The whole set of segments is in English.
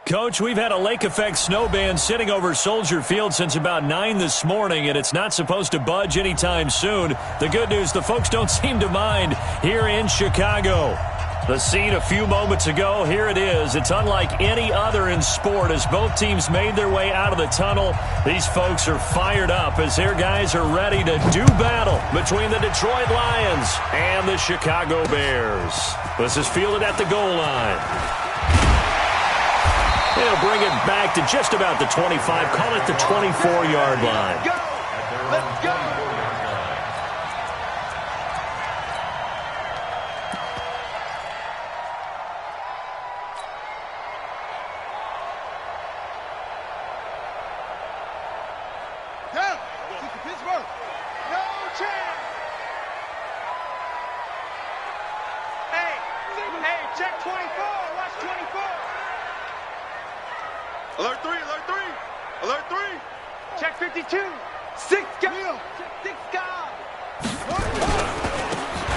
Coach, we've had a lake effect snow band sitting over Soldier Field since about 9 this morning, and it's not supposed to budge anytime soon. The good news, the folks don't seem to mind here in Chicago. The scene a few moments ago, here it is. It's unlike any other in sport as both teams made their way out of the tunnel. These folks are fired up as their guys are ready to do battle between the Detroit Lions and the Chicago Bears. This is fielded at the goal line. They'll bring it back to just about the 25, call it the 24-yard line. Let's go!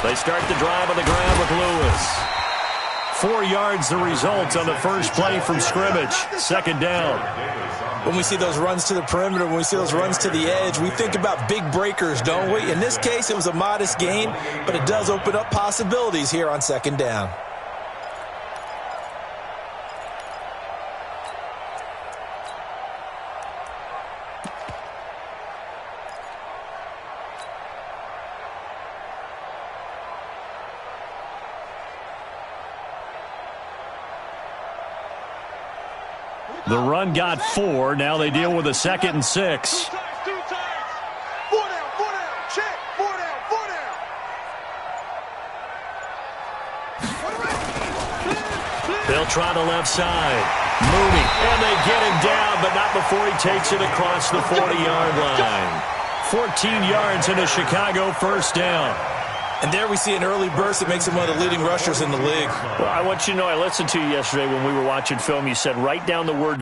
They start the drive on the ground with Lewis. 4 yards the result on the first play from scrimmage. Second down. When we see those runs to the perimeter, when we see those runs to the edge, we think about big breakers, don't we? In this case, it was a modest gain, but it does open up possibilities here on second down. The run got 4. Now they deal with a 2nd and 6. Two times. 4 down, check. 4 down. They'll try the left side. Mooney, and they get him down, but not before he takes it across the 40-yard line. 14 yards and a Chicago first down. And there we see an early burst that makes him one of the leading rushers in the league. Well, I want you to know, I listened to you yesterday when we were watching film. You said write down the word.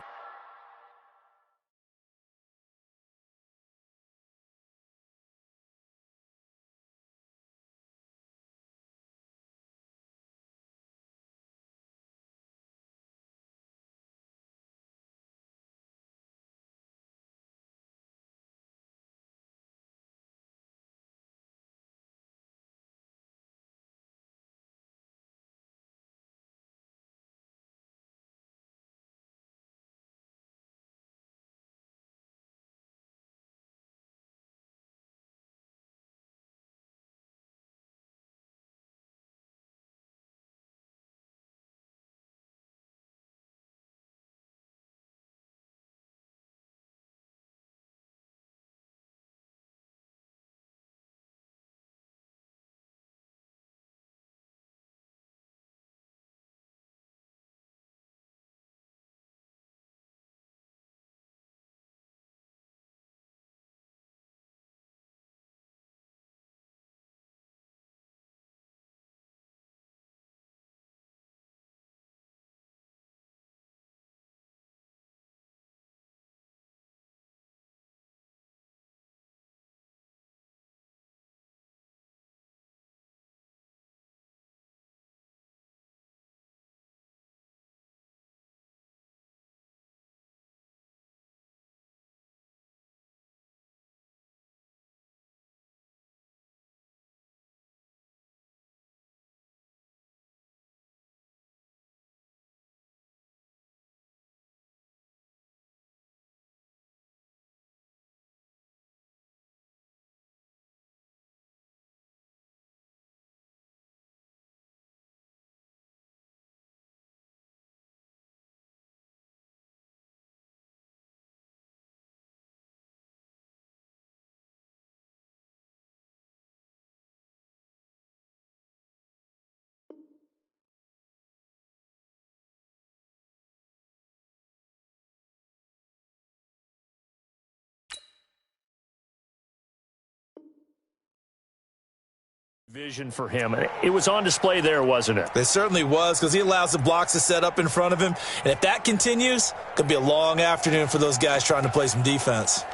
Vision for him. It was on display there, wasn't it? It certainly was, because he allows the blocks to set up in front of him. And if that continues, it could be a long afternoon for those guys trying to play some defense.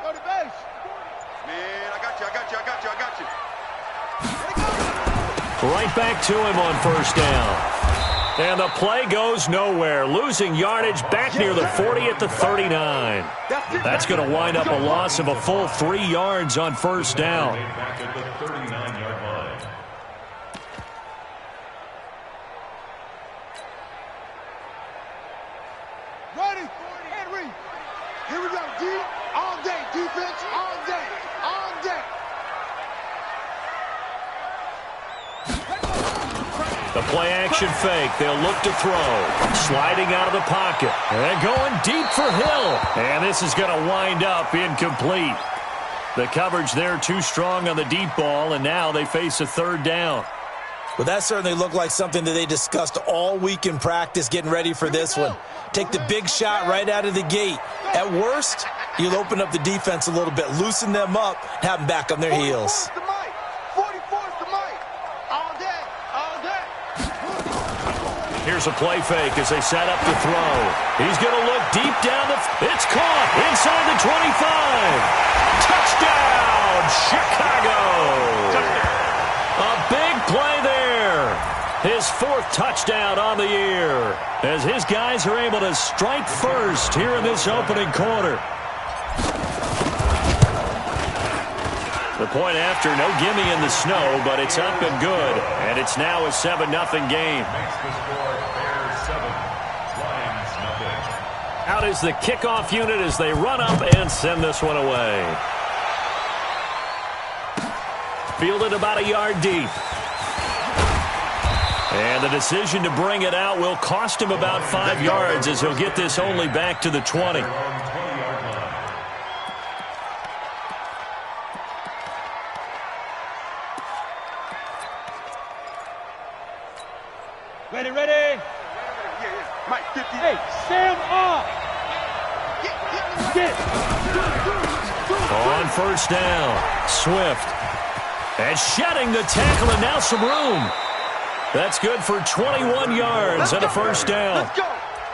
Man, I got you. Right back to him on first down. And the play goes nowhere. Losing yardage back near the 40 at the 39. That's going to wind up a loss of a full 3 yards on first down. Back at the 39-yard line. Ready? Henry. Here we go. D all day. Defense all day. All day. The play action fake. They'll look to throw. Sliding out of the pocket. And going deep for Hill. And this is going to wind up incomplete. The coverage there too strong on the deep ball, and now they face a third down. Well, that certainly looked like something that they discussed all week in practice getting ready for this one. Take the big shot right out of the gate. At worst, you'll open up the defense a little bit, loosen them up, have them back on their heels. 44's the mic. All day. Here's a play fake as they set up to throw. He's going to look deep down the... It's caught inside the 25. Touchdown, Chicago. A big play there. His 4th touchdown on the year as his guys are able to strike first here in this opening quarter. The point after, no gimme in the snow, but it's up and good. And it's now a 7-0 game. Makes the score Bears 7, Lions nothing. Out is the kickoff unit as they run up and send this one away. Fielded about a yard deep. And the decision to bring it out will cost him about 5 yards as he'll get this only back to the 20. Ready. Yeah. Mike, 50. Hey, stand up. Get. On first down, Swift. And shedding the tackle, and now some room. That's good for 21 yards and a first down. Let's go.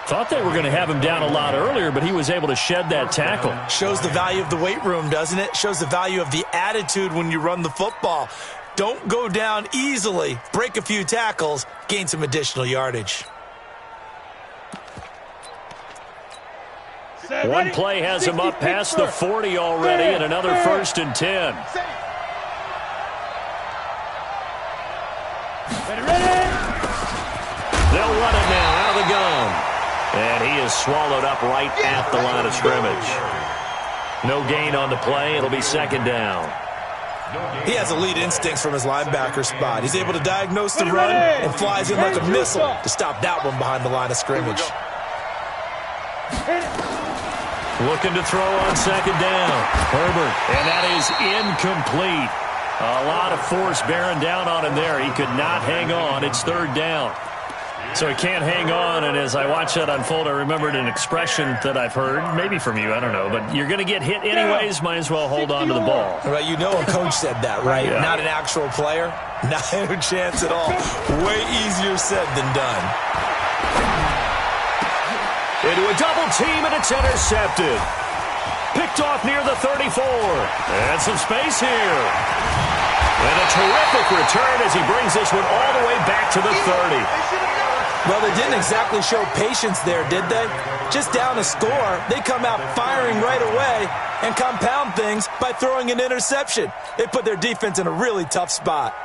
Thought they were going to have him down a lot earlier, but he was able to shed that tackle. Shows the value of the weight room, doesn't it? Shows the value of the attitude when you run the football. Don't go down easily. Break a few tackles. Gain some additional yardage. One play has him up past the 40 already, and another 1st and 10. They'll run it now out of the gun. And he is swallowed up right at the line of scrimmage. No gain on the play. It'll be second down. He has elite instincts from his linebacker spot. He's able to diagnose the run and flies in like a missile to stop that one behind the line of scrimmage. Looking to throw on second down. Herbert, and that is incomplete. A lot of force bearing down on him there. He could not hang on. It's third down. So he can't hang on, and as I watch that unfold, I remembered an expression that I've heard, maybe from you, I don't know, but you're going to get hit anyways, might as well hold on to the ball. Right, you know a coach said that, right? Yeah. Not an actual player. Not a chance at all. Way easier said than done. Into a double team, and it's intercepted. Picked off near the 34. And some space here. And a terrific return as he brings this one all the way back to the 30. Well, they didn't exactly show patience there, did they? Just down a score, they come out firing right away and compound things by throwing an interception. They put their defense in a really tough spot.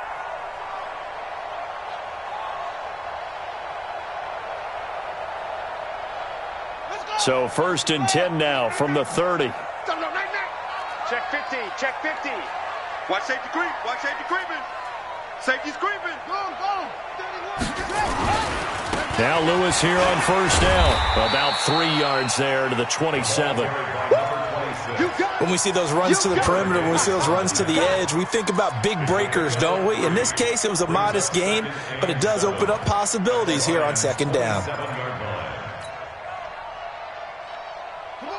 So 1st and 10 now from the 30. Check 50. Check 50. Watch safety creep. Watch safety creeping. Safety's creeping. Go. Now Lewis here on first down. About 3 yards there to the 27. When we see those runs to the perimeter, when we see those runs to the edge, we think about big breakers, don't we? In this case, it was a modest gain, but it does open up possibilities here on second down.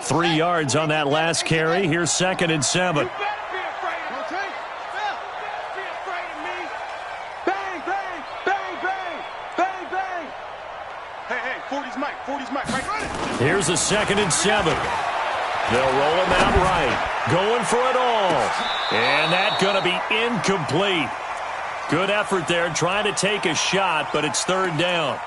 3 yards on that last carry. Here's 2nd and 7. Here's a 2nd and 7. They'll roll him out right. Going for it all. And that's going to be incomplete. Good effort there, trying to take a shot, but it's third down.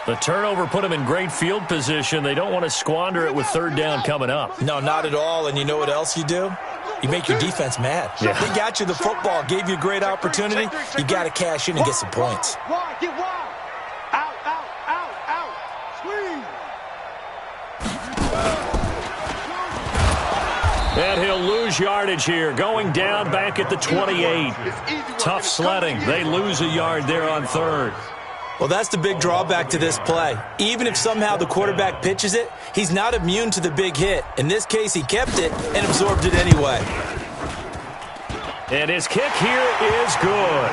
The turnover put them in great field position. They don't want to squander it with third down coming up. No, not at all. And you know what else you do? You make your defense mad. Yeah. They got you the football, gave you a great opportunity. You got to cash in and get some points. Wide, get wide. Out, out, out, out. Squeeze. And he'll lose yardage here, going down back at the 28. Tough sledding. They lose a yard there on third. Well, that's the big drawback to this play. Even if somehow the quarterback pitches it, he's not immune to the big hit. In this case, he kept it and absorbed it anyway. And his kick here is good.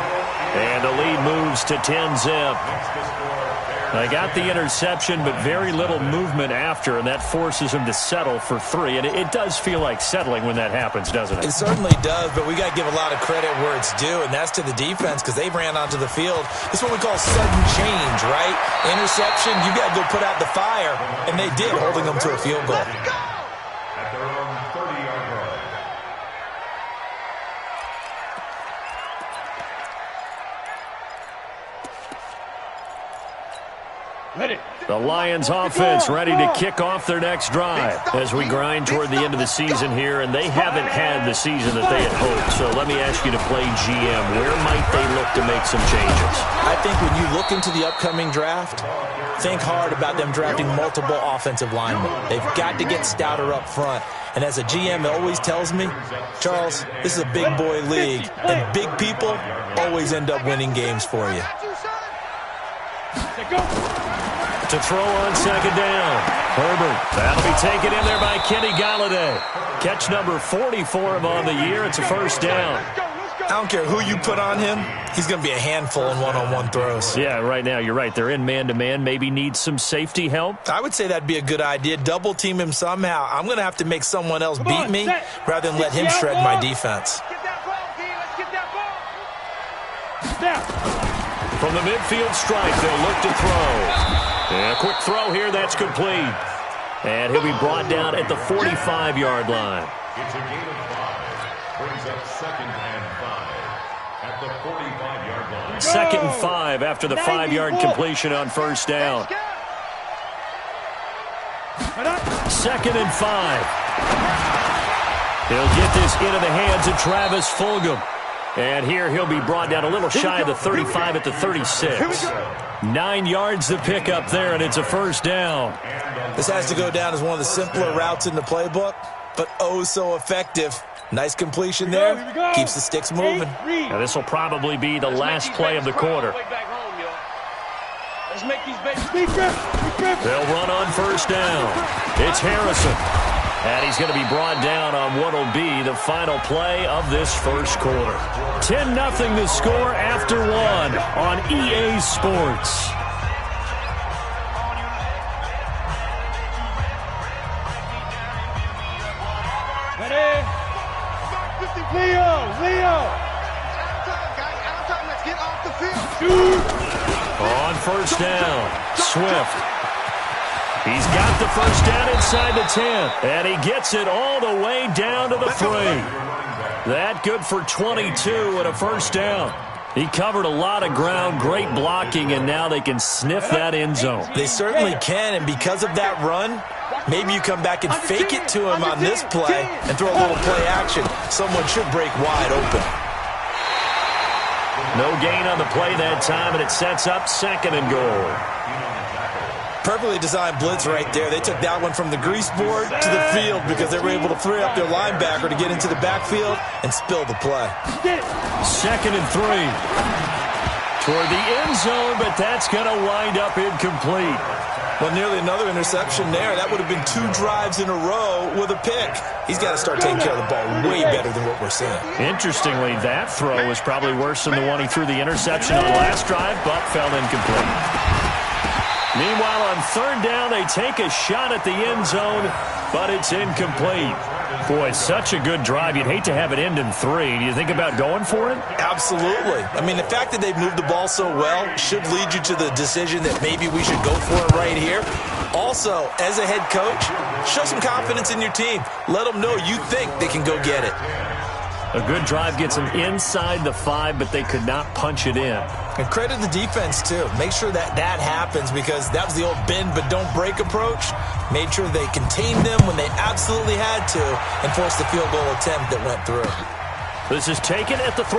And the lead moves to 10-zip. They got the interception, but very little movement after, and that forces him to settle for 3. And it does feel like settling when that happens, doesn't it? It certainly does, but we got to give a lot of credit where it's due, and that's to the defense because they ran onto the field. This is what we call sudden change, right? Interception, you got to go put out the fire, and they did, holding them to a field goal. At their own 30-yard line. The Lions offense ready to kick off their next drive as we grind toward the end of the season here, and they haven't had the season that they had hoped. So let me ask you to play GM. Where might they look to make some changes? I think when you look into the upcoming draft, think hard about them drafting multiple offensive linemen. They've got to get stouter up front. And as a GM, it always tells me, Charles, this is a big boy league, and big people always end up winning games for you. To throw on second down. Herbert. That'll be taken in there by Kenny Galladay. Catch number 40 for him on the year. It's a first down. I don't care who you put on him. He's going to be a handful in one-on-one throws. Yeah, right now, you're right. They're in man-to-man. Maybe need some safety help. I would say that'd be a good idea. Double team him somehow. I'm going to have to make someone else beat me rather than let him shred my defense. Get that ball, D. Let's get that ball. From the midfield stripe, they'll look to throw. And a quick throw here, that's complete. And he'll be brought down at the 45-yard line. It's a gain of 5. Brings up 2nd and 5 at the 45-yard line. 2nd and 5 after the 5-yard completion on first down. 2nd and 5. He'll get this into the hands of Travis Fulgham. And here he'll be brought down a little shy of the 35 at the 36. 9 yards to pick up there, and it's a first down. This has to go down as one of the simpler routes in the playbook, but oh so effective. Nice completion there. Keeps the sticks moving. Now this will probably be the last play of the quarter. Let's make these babies. They'll run on first down. It's Harrison. And he's going to be brought down on what will be the final play of this first quarter. 10-0 the score after 1 on EA Sports. Ready? Leo. Let's get off the field. On first down, Swift. He's got the first down inside the 10, and he gets it all the way down to the 3. That good for 22 and a first down. He covered a lot of ground, great blocking, and now they can sniff that end zone. They certainly can, and because of that run, maybe you come back and fake it to him on this play and throw a little play action. Someone should break wide open. No gain on the play that time, and it sets up 2nd and goal. Perfectly designed blitz right there. They took that one from the grease board to the field because they were able to free up their linebacker to get into the backfield and spill the play. 2nd and 3. Toward the end zone, but that's going to wind up incomplete. Well, nearly another interception there. That would have been 2 drives in a row with a pick. He's got to start taking care of the ball way better than what we're seeing. Interestingly, that throw was probably worse than the one he threw the interception on last drive, but fell incomplete. Meanwhile, on third down, they take a shot at the end zone, but it's incomplete. Boy, such a good drive. You'd hate to have it end in 3. Do you think about going for it? Absolutely. I mean, the fact that they've moved the ball so well should lead you to the decision that maybe we should go for it right here. Also, as a head coach, Show some confidence in your team. Let them know you think they can go get it. A good drive gets them inside the 5, but they could not punch it in. And credit the defense, too. Make sure that happens, because that was the old bend but don't break approach. Made sure they contained them when they absolutely had to and forced the field goal attempt that went through. This is taken at the 3.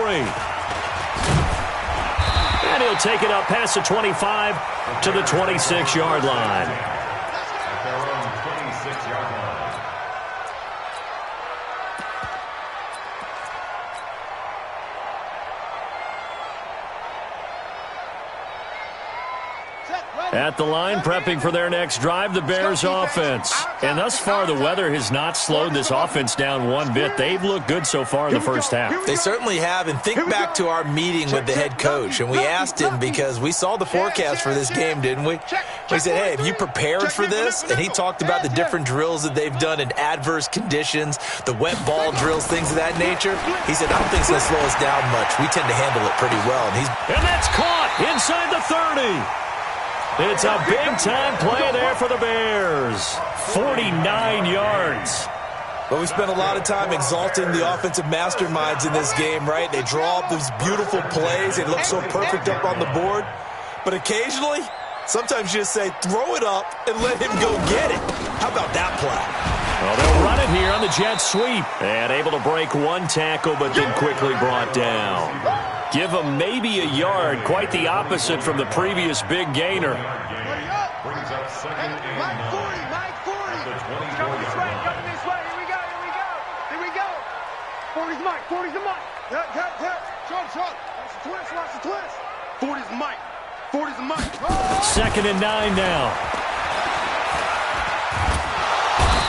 And he'll take it up past the 25 to the 26-yard line. At their own 26-yard line. At the line, prepping for their next drive, the Bears offense. And thus far, the weather has not slowed this offense down one bit. They've looked good so far in the first half. They certainly have. And think back to our meeting with the head coach. And we asked him, because we saw the forecast for this game, didn't we? We said, hey, have you prepared for this? And he talked about the different drills that they've done in adverse conditions, the wet ball drills, things of that nature. He said, I don't think it's going to slow us down much. We tend to handle it pretty well. And that's caught inside the 30. It's a big-time play there for the Bears. 49 yards. Well, we spent a lot of time exalting the offensive masterminds in this game, right? They draw up these beautiful plays. They look so perfect up on the board. But occasionally, sometimes you just say, throw it up and let him go get it. How about that play? Well, they'll run it here on the jet sweep. And able to break one tackle, but then quickly brought down. Give him maybe a yard. Quite the opposite from the previous big gainer. Brings up second and 9. Mike 40. At the 24-yard Coming this way, line. coming this way. Here we go, here we go. Here we go. 40's Mike, 40's the Mike. Short. Watch the twist, watch the twist. 40's Mike. 40's the Mike. Second and 9 now.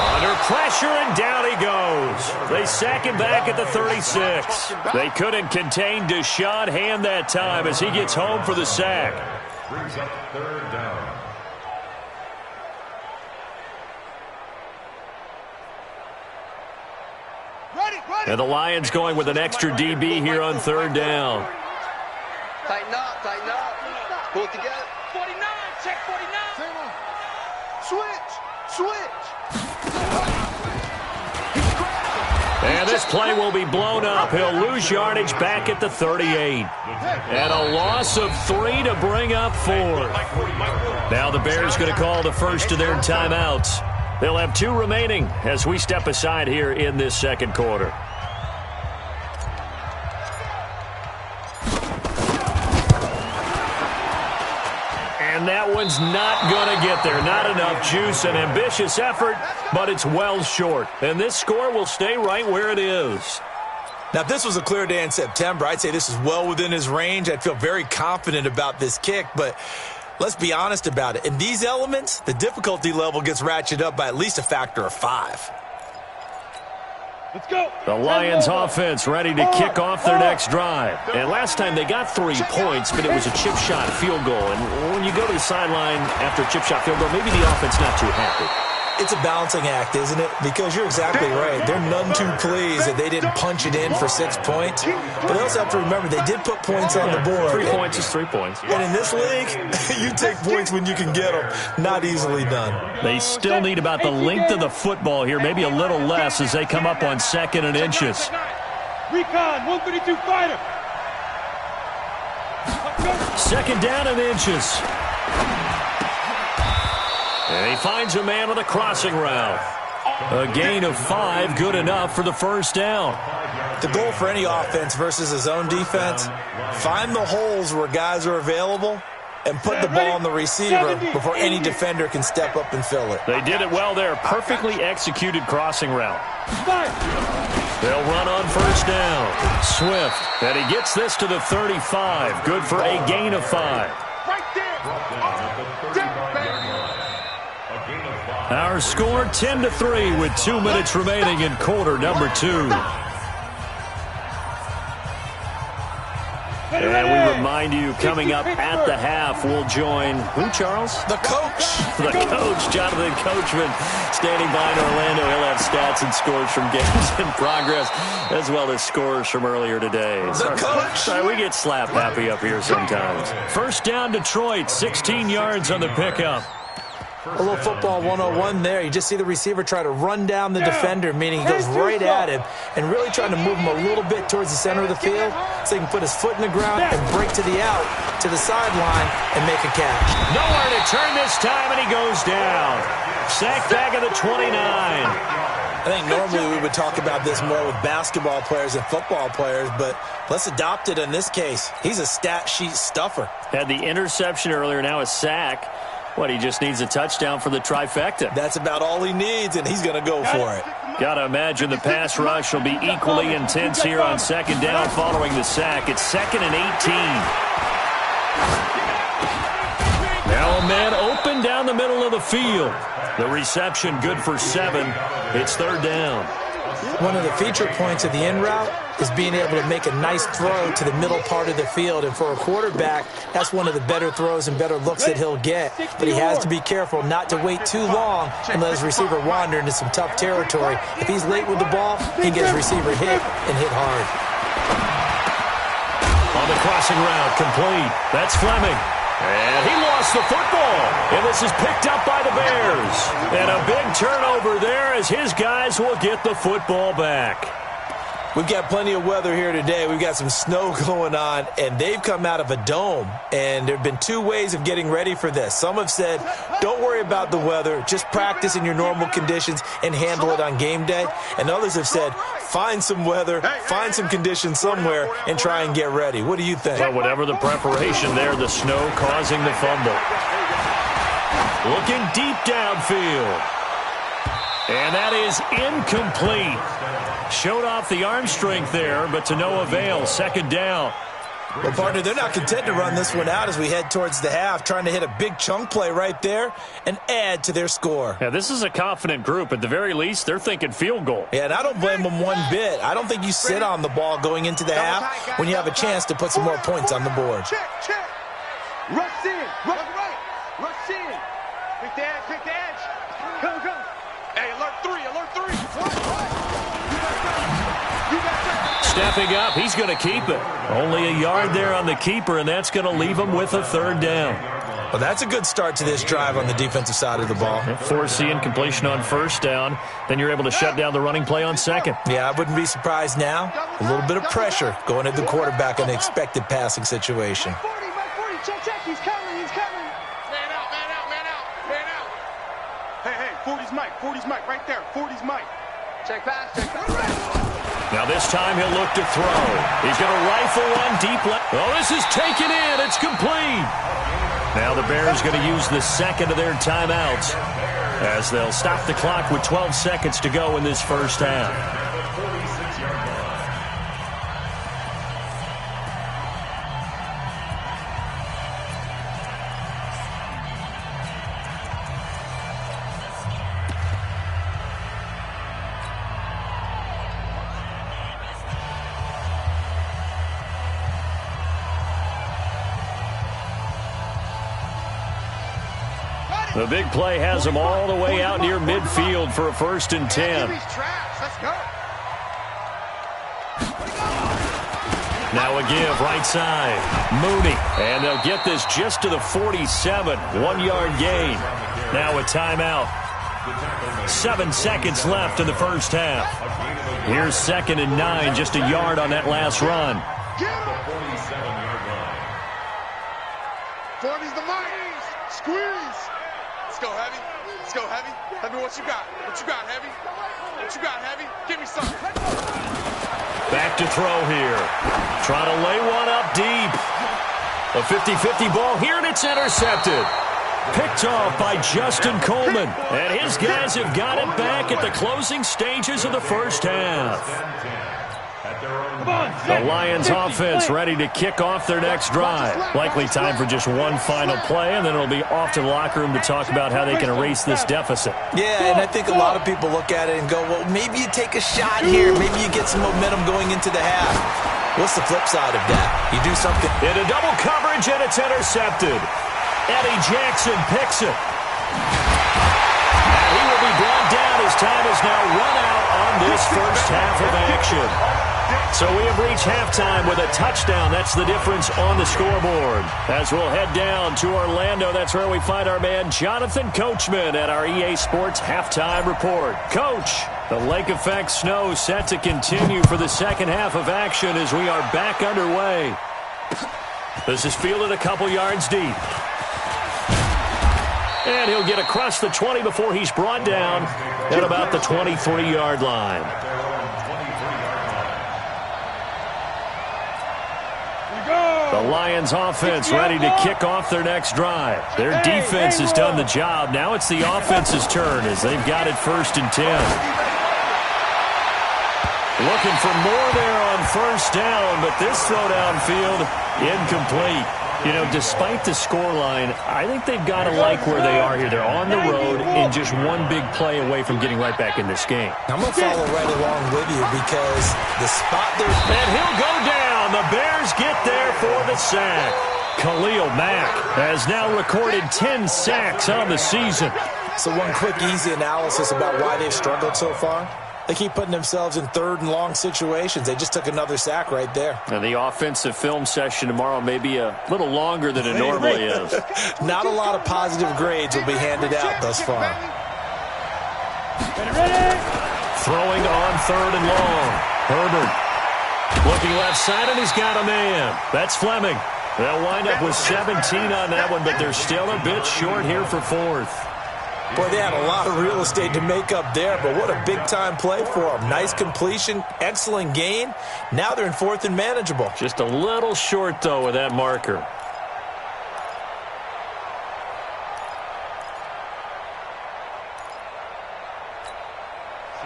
Under pressure, and down he goes. They sack him back at the 36. They couldn't contain Deshaun Hand that time as he gets home for the sack. Brings up third down. And the Lions going with an extra DB here on third down. Tighten up. Pull it together. 49, check 49. Switch. And this play will be blown up. He'll lose yardage back at the 38. And a loss of 3 to bring up 4. Now the Bears going to call the first of their timeouts. They'll have 2 remaining as we step aside here in this second quarter. And that one's not going to get there. Not enough juice. An ambitious effort, but it's well short. And this score will stay right where it is. Now, if this was a clear day in September, I'd say this is well within his range. I'd feel very confident about this kick, but let's be honest about it. In these elements, the difficulty level gets ratcheted up by at least a factor of 5. Let's go. The Lions offense ready to kick off their next drive. And last time they got 3 points, but it was a chip shot field goal. And when you go to the sideline after a chip shot field goal, maybe the offense not too happy. It's a balancing act, isn't it? Because you're exactly right. They're none too pleased that they didn't punch it in for 6 points. But they also have to remember they did put points on the board. 3 points is 3 points. And in this league, you take points when you can get them. Not easily done. They still need about the length of the football here, maybe a little less as they come up on 2nd and inches. Recon, 132 fighter. 2nd down and inches. And he finds a man with a crossing route. A gain of 5, good enough for the first down. The goal for any offense versus his own defense, find the holes where guys are available and put the ball on the receiver before any defender can step up and fill it. They did it well there. Perfectly executed crossing route. They'll run on first down. Swift. And he gets this to the 35. Good for a gain of 5. Right there. Our score 10-3 with 2 minutes remaining in quarter number 2. And we remind you, coming up at the half, we'll join who, Charles? The coach. The coach, Jonathan Coachman, standing by in Orlando. He'll have stats and scores from games in progress, as well as scores from earlier today. The coach. Sorry, we get slap happy up here sometimes. First down, Detroit, 16 yards on the pickup. A little football 101 there. You just see the receiver try to run down the defender, meaning he goes right at him and really trying to move him a little bit towards the center of the field so he can put his foot in the ground and break to the out, to the sideline, and make a catch. Nowhere to turn this time, and he goes down. Sack back at the 29. I think normally we would talk about this more with basketball players and football players, but let's adopt it in this case. He's a stat sheet stuffer. Had the interception earlier, now a sack. What, he just needs a touchdown for the trifecta. That's about all he needs, and he's going to go for it. Got to imagine the pass rush will be equally intense here on second down following the sack. It's 2nd and 18. Now a man open down the middle of the field. The reception good for 7. It's 3rd down. One of the feature points of the in route is being able to make a nice throw to the middle part of the field. And for a quarterback, that's one of the better throws and better looks that he'll get. But he has to be careful not to wait too long and let his receiver wander into some tough territory. If he's late with the ball, he can get his receiver hit and hit hard. On the crossing route, complete. That's Fleming. And he lost the football. And this is picked up by the Bears. And a big turnover there as his guys will get the football back. We've got plenty of weather here today. We've got some snow going on, and they've come out of a dome. And there have been 2 ways of getting ready for this. Some have said, don't worry about the weather. Just practice in your normal conditions and handle it on game day. And others have said, find some weather, find some conditions somewhere, and try and get ready. What do you think? Well, whatever the preparation there, the snow causing the fumble. Looking deep downfield. And that is incomplete. Showed off the arm strength there, but to no avail. 2nd down. Well, partner, they're not content to run this one out as we head towards the half, trying to hit a big chunk play right there and add to their score. Yeah, this is a confident group. At the very least, they're thinking field goal. Yeah, and I don't blame them one bit. I don't think you sit on the ball going into the half when you have a chance to put some more points on the board. Check. Rush in. Rush right. Rush in. Pick the edge. Come. Hey, alert 3. Stepping up, he's going to keep it. Only a yard there on the keeper, and that's going to leave him with a 3rd down. Well, that's a good start to this drive on the defensive side of the ball. Forcing completion on 1st down. Then you're able to shut down the running play on 2nd. Yeah, I wouldn't be surprised now. A little bit of pressure going at the quarterback in an expected passing situation. Check. He's coming. Man out. Hey, 40's Mike right there. 40's Mike. Check pass. Now this time he'll look to throw. He's going to rifle one deep left. Oh, this is taken in. It's complete. Now the Bears going to use the 2nd of their timeouts as they'll stop the clock with 12 seconds to go in this first half. The big play has them all the way out near midfield for a 1st and 10. Let's go. Now a give right side. Mooney. And they'll get this just to the 47. 1-yard gain. Now a timeout. 7 seconds left in the first half. Here's 2nd and 9. Just a yard on that last run. 40's the mic. Squeeze. Let's go, Heavy. Heavy, what you got? Heavy? Give me something. Back to throw here. Trying to lay one up deep. A 50-50 ball here, and it's intercepted. Picked off by Justin Coleman. And his guys have got it back at the closing stages of the first half. The Lions offense ready to kick off their next drive. Likely time for just one final play, and then it'll be off to the locker room to talk about how they can erase this deficit. Yeah, and I think a lot of people look at it and go, well, maybe you take a shot here. Maybe you get some momentum going into the half. What's the flip side of that? You do something. Into double coverage, and it's intercepted. Eddie Jackson picks it. And he will be brought down as time is now run out on this first half of action. So we have reached halftime with a touchdown. That's the difference on the scoreboard. As we'll head down to Orlando, that's where we find our man Jonathan Coachman at our EA Sports Halftime Report. Coach, the lake effect snow set to continue for the second half of action as we are back underway. This is fielded a couple yards deep. And he'll get across the 20 before he's brought down at about the 23-yard line. The Lions offense ready to kick off their next drive. Their defense has done the job. Now it's the offense's turn as they've got it 1st and 10. Looking for more there on 1st down, but this throw downfield incomplete. You know, despite the scoreline, I think they've got to like where they are here. They're on the road and just one big play away from getting right back in this game. I'm going to follow right along with you because the spot there... And he'll go down. The Bears get there for the sack. Khalil Mack has now recorded 10 sacks on the season. So one quick, easy analysis about why they've struggled so far. They keep putting themselves in 3rd and long situations. They just took another sack right there. And the offensive film session tomorrow may be a little longer than it normally is. Not a lot of positive grades will be handed out thus far. Throwing on 3rd and long. Herbert looking left side, and he's got a man. That's Fleming. They'll wind up with 17 on that one, but they're still a bit short here for 4th. Boy, they had a lot of real estate to make up there, but what a big-time play for them. Nice completion, excellent gain. Now they're in 4th and manageable. Just a little short, though, with that marker.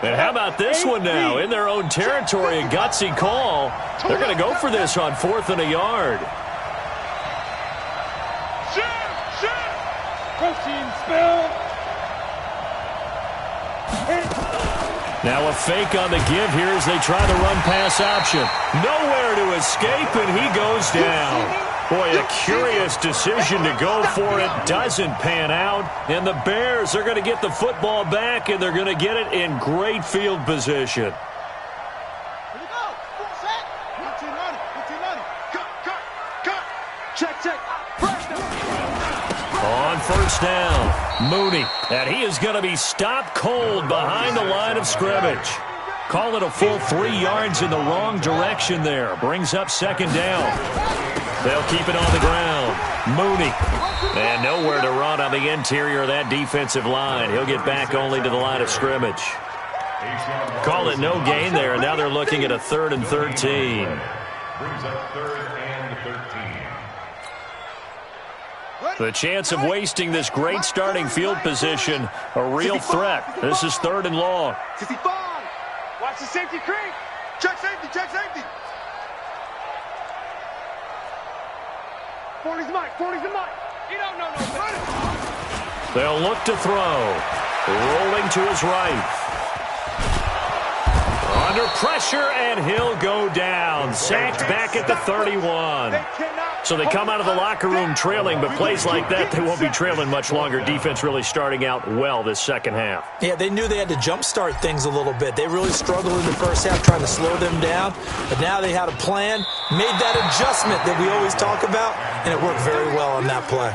And how about this one now? In their own territory, a gutsy call. They're going to go for this on 4th and a yard. Protein spill. Now a fake on the give here as they try the run-pass option. Nowhere to escape, and he goes down. Boy, a curious decision to go for it. Doesn't pan out. And the Bears are going to get the football back, and they're going to get it in great field position. Here we go. Full set. 1590. Cut. Check. On 1st down, Mooney. And he is going to be stopped cold behind the line of scrimmage. Call it a full 3 yards in the wrong direction there. Brings up 2nd down. They'll keep it on the ground. Mooney. And nowhere to run on the interior of that defensive line. He'll get back only to the line of scrimmage. Call it no gain there, and now they're looking at a 3rd and 13. Brings up 3rd and 13. The chance of wasting this great starting field position, a real threat. This is 3rd and long. 65. Watch the safety creep. Check safety. 40's the mic. You don't know no better. They'll look to throw. Rolling to his right. Under pressure, and he'll go down. Sacked back at the 31. So they come out of the locker room trailing, but plays like that, they won't be trailing much longer. Defense really starting out well this second half. Yeah, they knew they had to jumpstart things a little bit. They really struggled in the first half trying to slow them down, but now they had a plan, made that adjustment that we always talk about, and it worked very well on that play.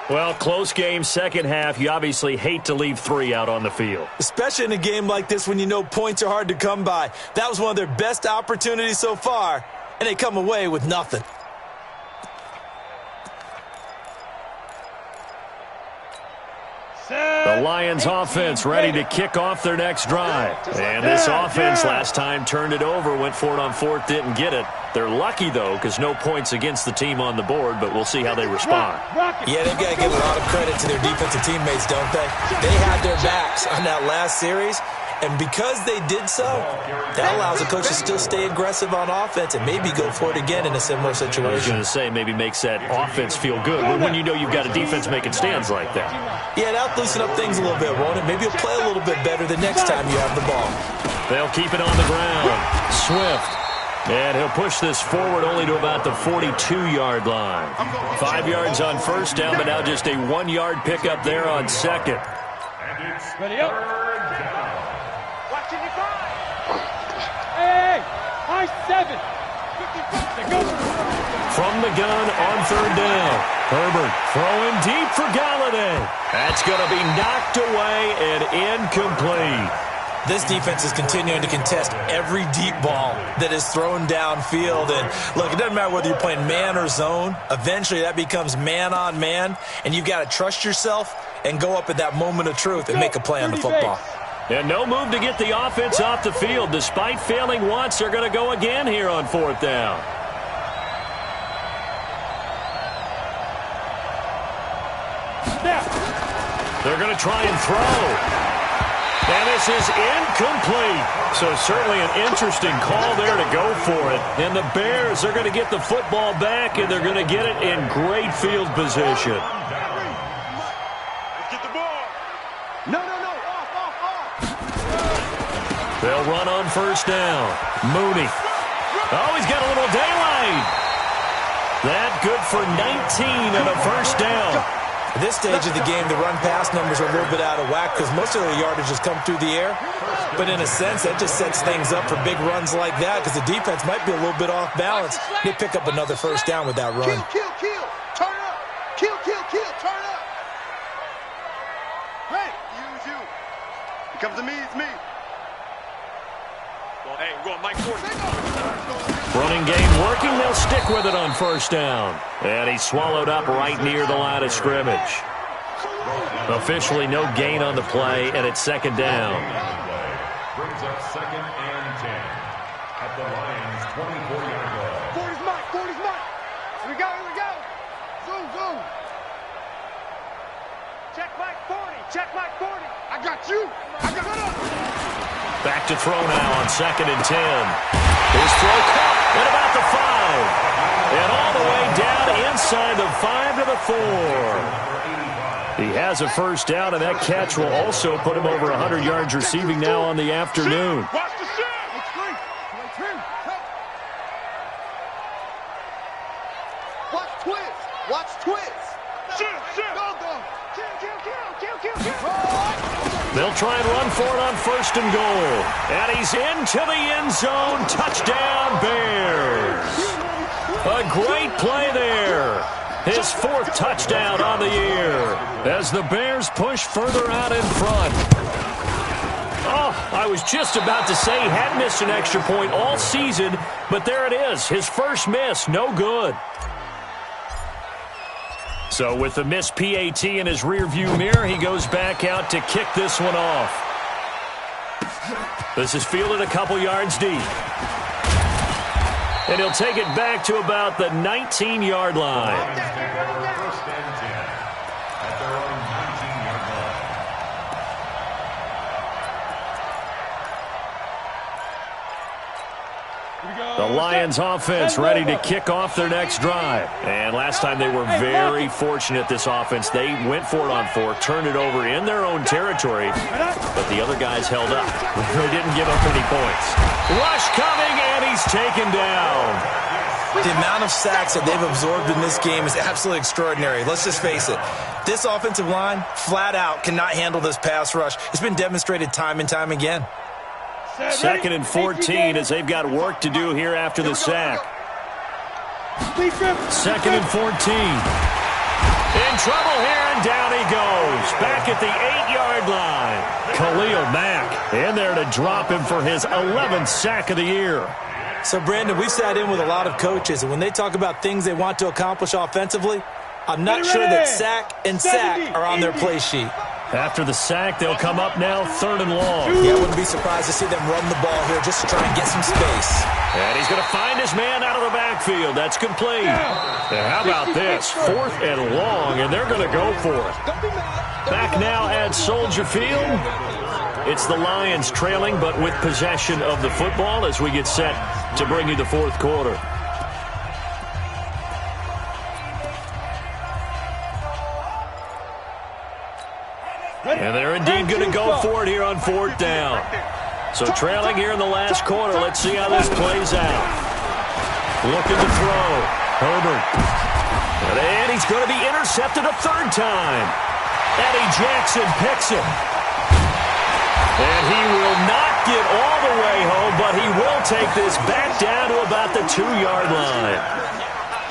Well, close game, second half. You obviously hate to leave 3 out on the field. Especially in a game like this when you know points are hard to come by. That was one of their best opportunities so far, and they come away with nothing. The Lions offense ready to kick off their next drive. And this offense last time turned it over, went for it on 4th, didn't get it. They're lucky, though, because no points against the team on the board, but we'll see how they respond. Yeah, they've got to give a lot of credit to their defensive teammates, don't they? They had their backs on that last series, and because they did so, that allows the coach to still stay aggressive on offense and maybe go for it again in a similar situation. I was going to say, maybe makes that offense feel good when you know you've got a defense making stands like that. Yeah, that'll loosen up things a little bit, won't it? Maybe you'll play a little bit better the next time you have the ball. They'll keep it on the ground. Swift. And he'll push this forward only to about the 42-yard line. 5 yards on 1st down, but now just a 1-yard pickup there on 2nd. And it's Ready up. Watching you five. Hey, I From the gun on third down. Herbert throwing deep for Galladay. That's going to be knocked away and incomplete. This defense is continuing to contest every deep ball that is thrown downfield. And look, it doesn't matter whether you're playing man or zone. Eventually that becomes man on man, and you've got to trust yourself and go up at that moment of truth and make a play on the football. And no move to get the offense off the field. Despite failing once, they're going to go again here on fourth down. They're going to try and throw. And this is incomplete. So certainly an interesting call there to go for it. And the Bears are going to get the football back, and they're going to get it in great field position. Let's get the ball. No. Off. They'll run on first down. Mooney. Oh, he's got a little daylight. That good for 19 and a first down. At this stage of the game, the run-pass numbers are a little bit out of whack because most of the yardage has come through the air. But in a sense, that just sets things up for big runs like that because the defense might be a little bit off balance. They pick up another first down with that run. Kill. Turn up. Kill. Turn up. Hey, you. It comes to me, it's me. Hey, we're going Mike Ford. Running game working. They'll stick with it on first down. And he's swallowed up right near the line of scrimmage. Officially no gain on the play, and it's second down. Brings up 2nd and 10 at the Lions' 24-yard line. Ford is mine. Here we go. Zoom. Check Mike 40. I got you. Back to throw now on 2nd and 10. His throw caught at about the 5. And all the way down inside the 5 to the 4. He has a first down, and that catch will also put him over 100 yards receiving now on the afternoon. Watch the shot. Watch twist. Shit. Go. Kill. They'll try and run for it on first and goal. And he's into the end zone. Touchdown, Bears. A great play there. His 4th touchdown on the year as the Bears push further out in front. Oh, I was just about to say he had missed an extra point all season, but there it is. His first miss, no good. So with the missed PAT in his rearview mirror, he goes back out to kick this one off. This is fielded a couple yards deep. And he'll take it back to about the 19-yard line. First and 10 at their own 19-yard line. The Lions offense ready to kick off their next drive. And last time they were very fortunate, this offense. They went for it on 4, turned it over in their own territory, but the other guys held up. They didn't give up any points. Rush coming, and he's taken down. The amount of sacks that they've absorbed in this game is absolutely extraordinary. Let's just face it. This offensive line, flat out, cannot handle this pass rush. It's been demonstrated time and time again. 2nd and 14 as they've got work to do here after the sack. 2nd and 14. In trouble here, and down he goes. Back at the 8-yard line. Khalil Mack in there to drop him for his 11th sack of the year. So, Brandon, we've sat in with a lot of coaches, and when they talk about things they want to accomplish offensively, I'm not sure that sack and sack are on their play sheet. After the sack, they'll come up now 3rd and long. Yeah, I wouldn't be surprised to see them run the ball here just to try and get some space. And he's going to find his man out of the backfield. That's complete. And how about this? 4th and long, and they're going to go for it. Back now at Soldier Field. It's the Lions trailing, but with possession of the football as we get set to bring you the 4th quarter. And they're indeed going to go for it here on 4th down. So trailing here in the last quarter. Let's see how this plays out. Looking to throw. Herbert. And he's going to be intercepted a 3rd time. Eddie Jackson picks it. And he will not it all the way home, but he will take this back down to about the 2-yard line.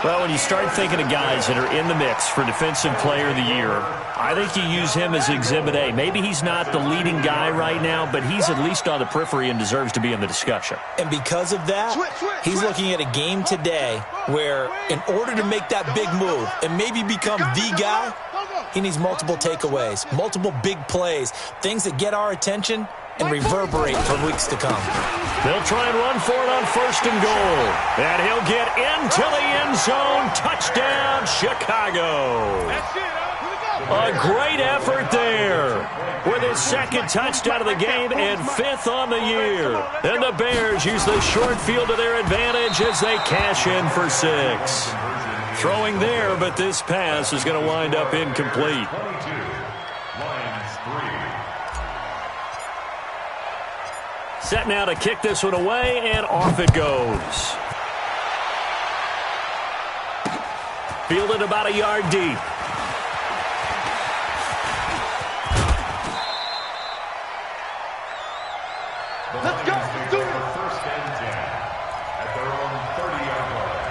Well, when you start thinking of guys that are in the mix for Defensive Player of the Year, I think you use him as Exhibit A. Maybe he's not the leading guy right now, but he's at least on the periphery and deserves to be in the discussion. And because of that, he's looking at a game today where in order to make that big move and maybe become the guy, he needs multiple takeaways, multiple big plays, things that get our attention and reverberate for weeks to come. They'll try and run for it on 1st and goal. And he'll get into the end zone. Touchdown, Chicago. A great effort there with his 2nd touchdown of the game and 5th on the year. And the Bears use the short field to their advantage as they cash in for 6. Throwing there, but this pass is going to wind up incomplete. Set now to kick this one away, and off it goes. Fielded about a yard deep. Let's go. Let's do it. 1st and 10 at their own 30-yard line.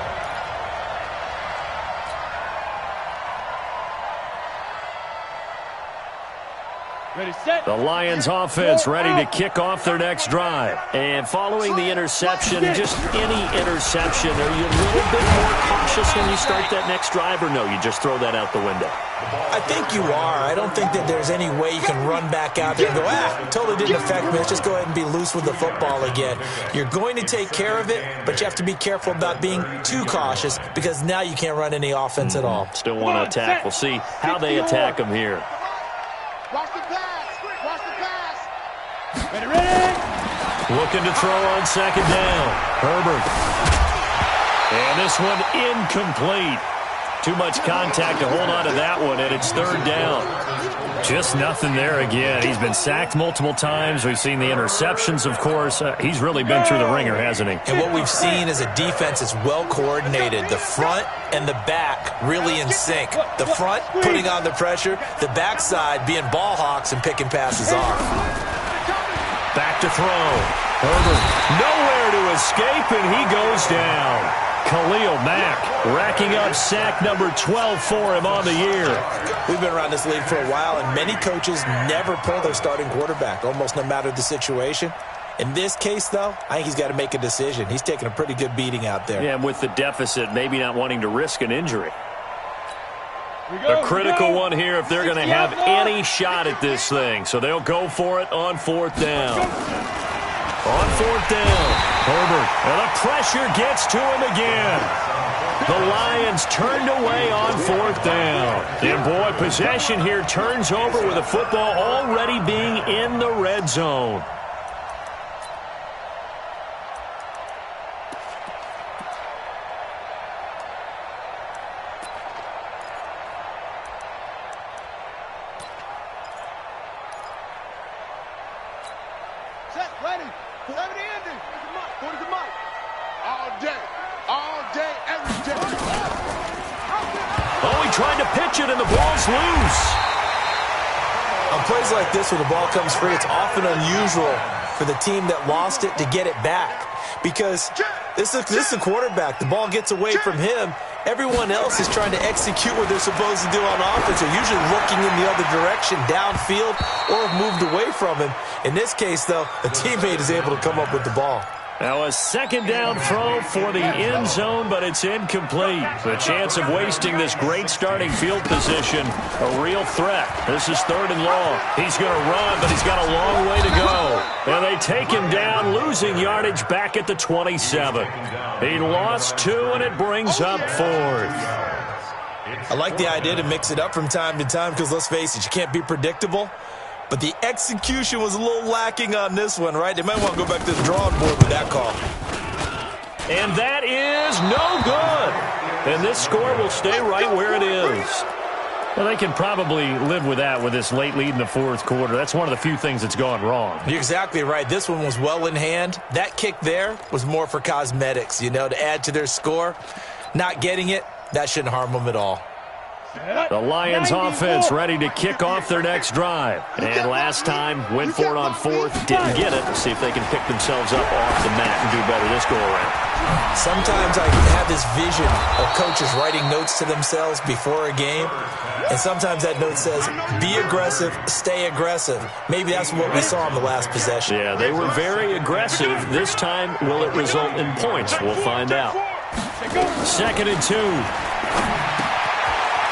Ready, set. The Lions offense ready to kick off their next drive. And following the interception, just any interception, are you a little bit more cautious when you start that next drive, or no, you just throw that out the window? I think you are. I don't think that there's any way you can run back out there and go, totally didn't affect me. Let's just go ahead and be loose with the football again. You're going to take care of it, but you have to be careful about being too cautious because now you can't run any offense at all. Still want to attack. We'll see how they attack them here. Watch the pass. Watch the pass. Ready. Looking to throw on 2nd down. Herbert. And this one incomplete. Too much contact to hold on to that one, and it's 3rd down. Just nothing there again. He's been sacked multiple times. We've seen the interceptions, of course. He's really been through the ringer, hasn't he? And what we've seen is a defense that's well coordinated. The front and the back really in sync. The front putting on the pressure, the backside being ball hawks and picking passes off. Back to throw. Herbert nowhere to escape, and he goes down. Khalil Mack racking up sack number 12 for him on the year. We've been around this league for a while, and many coaches never pull their starting quarterback, almost no matter the situation. In this case, though, I think he's got to make a decision. He's taking a pretty good beating out there. Yeah, and with the deficit, maybe not wanting to risk an injury. A critical one here if they're going to have any shot at this thing. So they'll go for it on 4th down. On 4th down, Herbert, and the pressure gets to him again. The Lions turned away on 4th down. And boy, possession here turns over with the football already being in the red zone. Set. Ready. 70 Andy. 40 the mic. All day, every day. Oh, he tried to pitch it, and the ball's loose. On plays like this where the ball comes free, it's often unusual for the team that lost it to get it back. Because this is a quarterback. The ball gets away from him. Everyone else is trying to execute what they're supposed to do on offense. They're usually looking in the other direction, downfield, or have moved away from him. In this case, though, a teammate is able to come up with the ball. Now a 2nd down throw for the end zone, but it's incomplete. The chance of wasting this great starting field position, a real threat. This is 3rd and long. He's going to run, but he's got a long way to go. And they take him down, losing yardage back at the 27. He lost 2, and it brings up 4th. I like the idea to mix it up from time to time because, let's face it, you can't be predictable. But the execution was a little lacking on this one, right? They might want to go back to the drawing board with that call. And that is no good. And this score will stay right where it is. Well, they can probably live with that with this late lead in the 4th quarter. That's one of the few things that's gone wrong. You're exactly right. This one was well in hand. That kick there was more for cosmetics, to add to their score. Not getting it, that shouldn't harm them at all. The Lions offense ready to kick off their next drive. And last time, went for it on fourth, didn't get it. Let's see if they can pick themselves up off the mat and do better this go-around. Sometimes I have this vision of coaches writing notes to themselves before a game, and sometimes that note says, be aggressive, stay aggressive. Maybe that's what we saw in the last possession. Yeah, they were very aggressive. This time, will it result in points? We'll find out. 2nd and 2.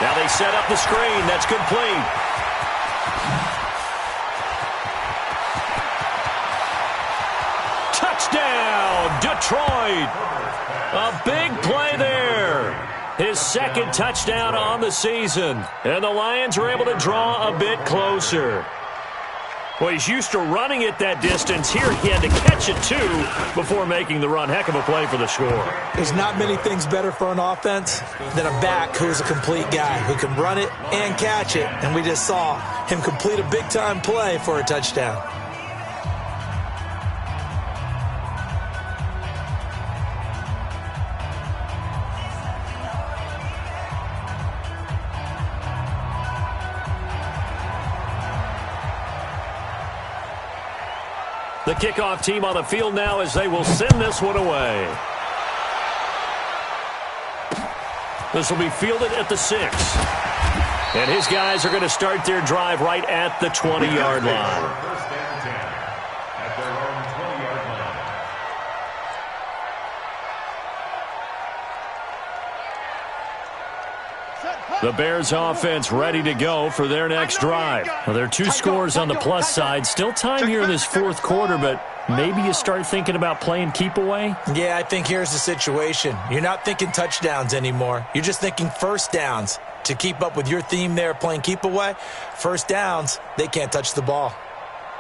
Now they set up the screen. That's complete. Touchdown, Detroit. A big play there. His 2nd touchdown on the season. And the Lions are able to draw a bit closer. Well, he's used to running it that distance. Here he had to catch it, too, before making the run. Heck of a play for the score. There's not many things better for an offense than a back who's a complete guy, who can run it and catch it. And we just saw him complete a big-time play for a touchdown. The kickoff team on the field now as they will send this one away. This will be fielded at the 6. And his guys are going to start their drive right at the 20-yard line. First and 10 at their own 20-yard line. The Bears offense ready to go for their next drive. Well, there are 2 scores on the plus side. Still time here in this 4th quarter, but maybe you start thinking about playing keep away? Yeah, I think here's the situation. You're not thinking touchdowns anymore. You're just thinking first downs. To keep up with your theme there, playing keep away, first downs, they can't touch the ball.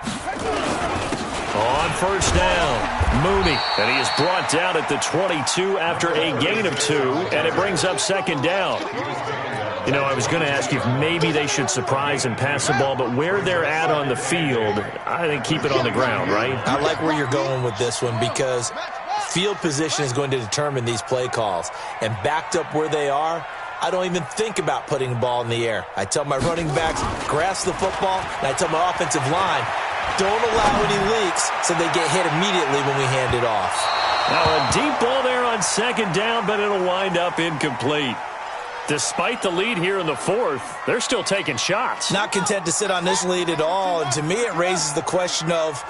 On first down, Mooney, and he is brought down at the 22 after a gain of 2, and it brings up 2nd down. You know, I was going to ask you if maybe they should surprise and pass the ball, but where they're at on the field, I think keep it on the ground, right? I like where you're going with this one because field position is going to determine these play calls. And backed up where they are, I don't even think about putting the ball in the air. I tell my running backs, grasp the football, and I tell my offensive line, don't allow any leaks so they get hit immediately when we hand it off. Now a deep ball there on 2nd down, but it'll wind up incomplete. Despite the lead here in the 4th, they're still taking shots. Not content to sit on this lead at all, and to me it raises the question of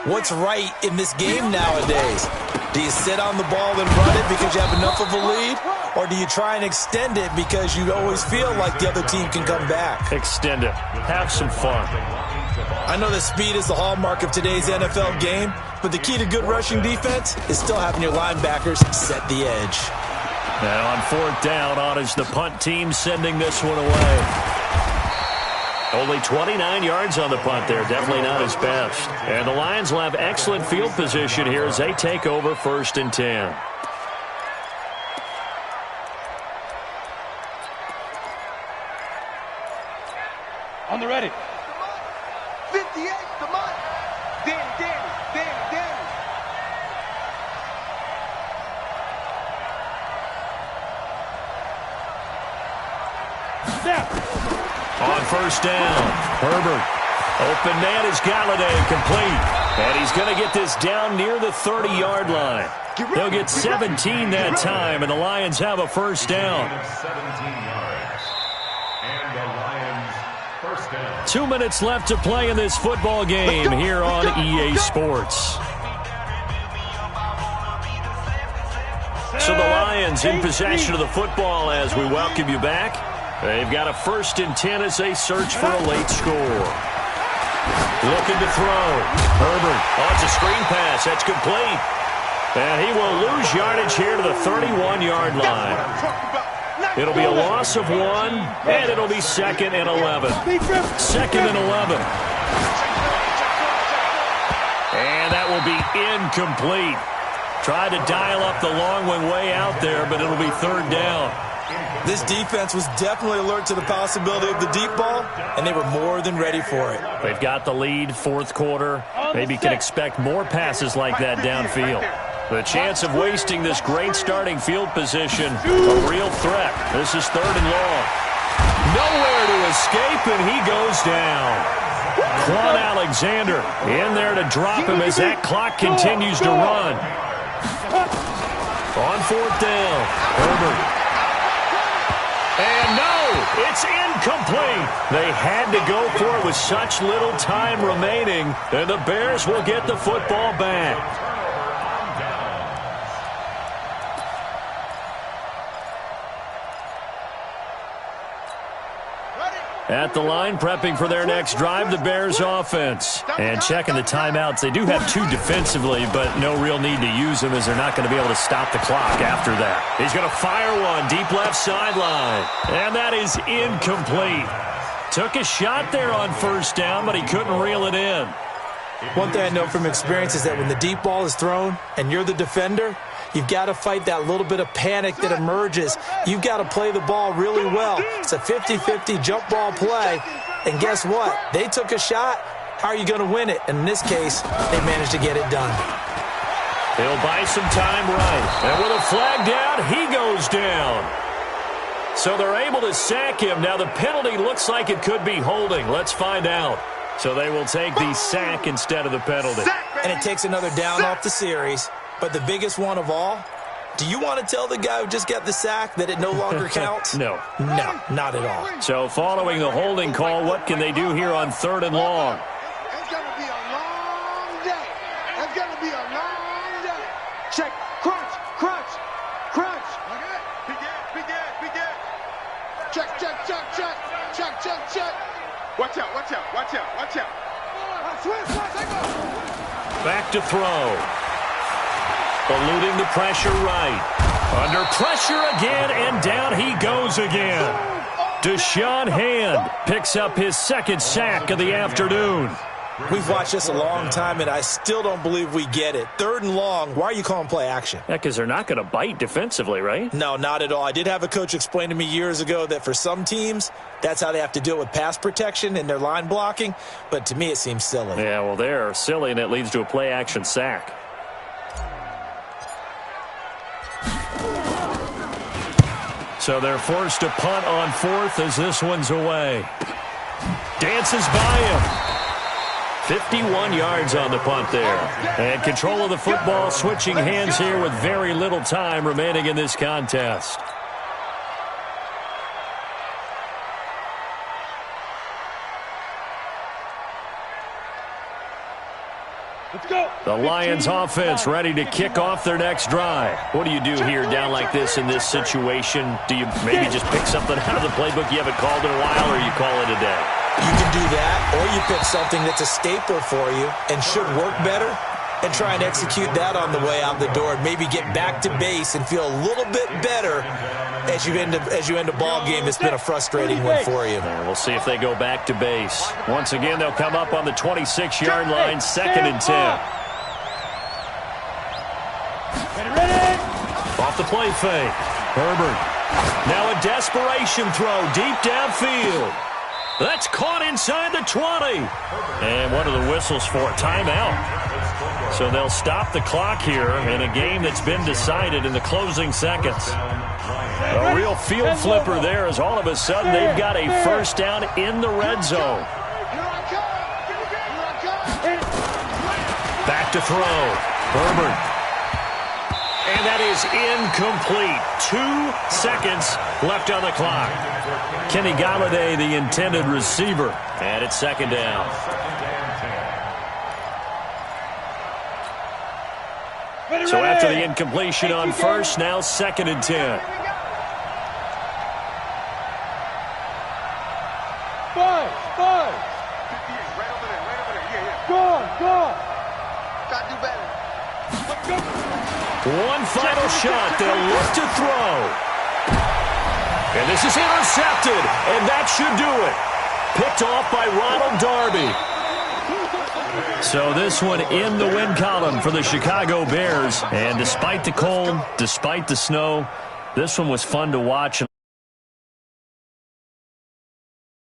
what's right in this game nowadays. Do you sit on the ball and run it because you have enough of a lead, or do you try and extend it because you always feel like the other team can come back? Extend it. Have some fun. I know that speed is the hallmark of today's NFL game, but the key to good rushing defense is still having your linebackers set the edge. Now on 4th down, on is the punt team sending this one away. Only 29 yards on the punt there. Definitely not his best. And the Lions will have excellent field position here as they take over 1st and 10. On the ready. 58, the money. Danny. On first down, Herbert. Open man is Galladay, complete. And he's going to get this down near the 30-yard line. They'll get 17 that time, and the Lions have a first down. 17 yards. And the Lions first down. 2 minutes left to play in this football game here on EA Sports. So the Lions in possession of the football as we welcome you back. They've got a 1st and 10 as they search for a late score. Looking to throw. Herbert. Oh, it's a screen pass. That's complete. And he will lose yardage here to the 31-yard line. It'll be a loss of 1, and it'll be 2nd and 11. 2nd and 11. And that will be incomplete. Tried to dial up the long one way out there, but it'll be 3rd down. This defense was definitely alert to the possibility of the deep ball, and they were more than ready for it. They've got the lead, 4th quarter. Maybe can expect more passes like that downfield. The chance of wasting this great starting field position, a real threat. This is 3rd and long. Nowhere to escape, and he goes down. Quan Alexander in there to drop him as that clock continues to run. On fourth down, Herbert. And no, it's incomplete. They had to go for it with such little time remaining, and the Bears will get the football back. At the line, prepping for their next drive, the Bears offense. And checking the timeouts. They do have two defensively, but no real need to use them as they're not going to be able to stop the clock after that. He's going to fire one deep left sideline. And that is incomplete. Took a shot there on first down, but he couldn't reel it in. One thing I know from experience is that when the deep ball is thrown and you're the defender, you've got to fight that little bit of panic that emerges. You've got to play the ball really well. It's a 50-50 jump ball play. And guess what? They took a shot. How are you going to win it? And in this case, they managed to get it done. He'll buy some time right. And with a flag down, he goes down. So they're able to sack him. Now the penalty looks like it could be holding. Let's find out. So they will take the sack instead of the penalty. And it takes another down off the series. But the biggest one of all, do you want to tell the guy who just got the sack that it no longer counts? No. No, not at all. So following the holding call, what can they do here on 3rd and long? It's going to be a long day. It's going to be a long day. Check. Crunch. Crunch. Crunch. Okay. Begin. Check. Watch out. Back to throw. Eluding the pressure right. Under pressure again, and down he goes again. Deshaun Hand picks up his second sack of the afternoon. We've watched this a long time, and I still don't believe we get it. 3rd and long, why are you calling play action? Yeah, because they're not going to bite defensively, right? No, not at all. I did have a coach explain to me years ago that for some teams, that's how they have to deal with pass protection and their line blocking, but to me it seems silly. Yeah, well, they're silly, and it leads to a play action sack. So they're forced to punt on 4th as this one's away. Dances by him. 51 yards on the punt there. And control of the football, switching hands here with very little time remaining in this contest. The Lions offense ready to kick off their next drive. What do you do here down like this in this situation? Do you maybe just pick something out of the playbook you haven't called in a while, or you call it a day? You can do that, or you pick something that's a staple for you and should work better and try and execute that on the way out the door and maybe get back to base and feel a little bit better as you end a ball game that's been a frustrating one for you. And we'll see if they go back to base. Once again, they'll come up on the 26-yard line, 2nd and 10. Off the play fake. Herbert. Now a desperation throw deep downfield. That's caught inside the 20. And what are the whistles for? Timeout. So they'll stop the clock here in a game that's been decided in the closing seconds. A real field flipper there as all of a sudden they've got a first down in the red zone. Back to throw. Herbert. And that is incomplete. 2 seconds left on the clock. Kenny Galladay, the intended receiver. And it's 2nd down. So after the incompletion on first, now 2nd and 10. Five. Go on. Gotta do better. One final shot. They'll look to throw. And this is intercepted. And that should do it. Picked off by Ronald Darby. So this one in the win column for the Chicago Bears. And despite the cold, despite the snow, this one was fun to watch.